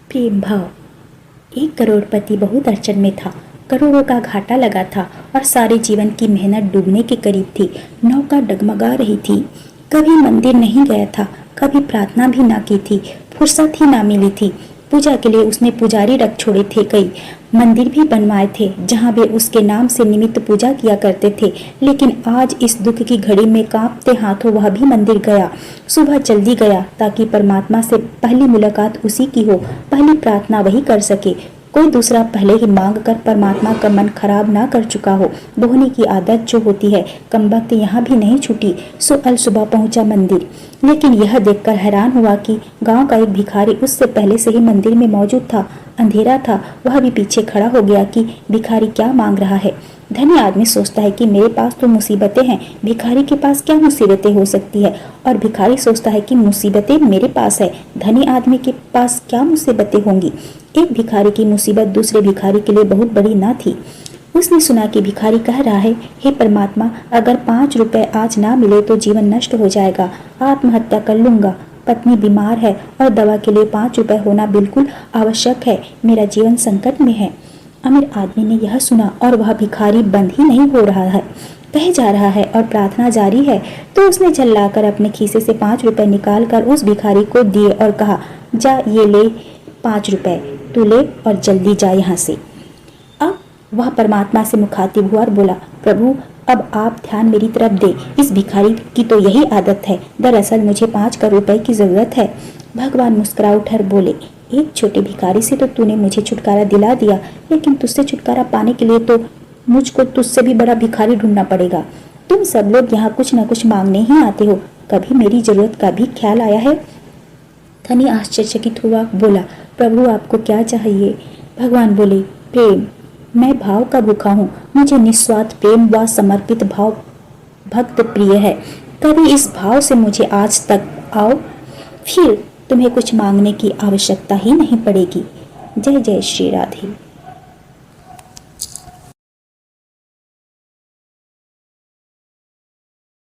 प्रेम भाव। एक करोड़पति बहुत अड़चन में था। करोड़ों का घाटा लगा था और सारे जीवन की मेहनत डूबने के करीब थी। नौका डगमगा रही थी। कभी मंदिर नहीं गया था, कभी प्रार्थना भी ना की थी, फुर्सत ही ना मिली थी। पूजा के लिए उसने पुजारी रख छोड़े थे, कई मंदिर भी बनवाए थे जहाँ वे उसके नाम से निमित्त पूजा किया करते थे। लेकिन आज इस दुख की घड़ी में कांपते हाथों वह भी मंदिर गया। सुबह जल्दी गया ताकि परमात्मा से पहली मुलाकात उसी की हो, पहली प्रार्थना वही कर सके। कोई दूसरा पहले ही मांग कर परमात्मा का मन खराब ना कर चुका हो। बोहनी की आदत जो होती है, कमबख्त यहाँ भी नहीं छूटी। सो अल सुबह पहुंचा मंदिर, लेकिन यह देखकर हैरान हुआ कि गांव का एक भिखारी उससे पहले से ही मंदिर में मौजूद था। अंधेरा था, वह भी पीछे खड़ा हो गया कि भिखारी क्या मांग रहा है। धनी आदमी सोचता है कि मेरे पास तो मुसीबतें हैं, भिखारी के पास क्या मुसीबतें हो सकती है। और भिखारी सोचता है कि मुसीबतें मेरे पास है, धनी आदमी के पास क्या मुसीबतें होंगी। एक भिखारी की मुसीबत दूसरे भिखारी के लिए बहुत बड़ी ना थी। उसने सुना कि भिखारी कह रहा है, हे परमात्मा, अगर 5 रुपए आज ना मिले तो जीवन नष्ट हो जाएगा, आत्महत्या कर लूंगा। पत्नी बीमार है और दवा के लिए 5 रुपए होना बिल्कुल आवश्यक है, मेरा जीवन संकट में है। अमीर आदमी ने यह सुना और वह भिखारी बंद ही नहीं हो रहा है, कहे जा रहा है और प्रार्थना जारी है। तो उसने झल्लाकर अपने खीसे से 5 रुपए निकाल कर उस भिखारी को दिए और कहा, जा ये ले 5 रुपए, तू ले और जल्दी जा यहाँ से। अब वह परमात्मा से मुखातिब हुआ और बोला, प्रभु अब आप ध्यान मेरी तरफ दे, इस भिखारी की तो यही आदत है, दरअसल मुझे 5 करोड़ रुपए की जरूरत है। भगवान मुस्कुरा उठकर बोले, एक छोटे भिखारी से तो तूने मुझे छुटकारा दिला दिया, लेकिन तुझसे छुटकारा पाने के लिए तो मुझको तुझसे भी बड़ा भिखारी ढूंढना पड़ेगा। तुम सब लोग यहाँ कुछ न कुछ मांगने ही आते हो, कभी मेरी जरूरत का भी ख्याल आया है? धनी आश्चर्यचकित हुआ, बोला, प्रभु आपको क्या चाहिए? भगवान बोले, प्रेम, मैं भाव का भूखा हूँ, मुझे निस्वार्थ प्रेम व समर्पित भाव भक्त प्रिय है। कभी इस भाव से मुझे आज तक आओ, फिर तुम्हें कुछ मांगने की आवश्यकता ही नहीं पड़ेगी। जय जय श्री राधे।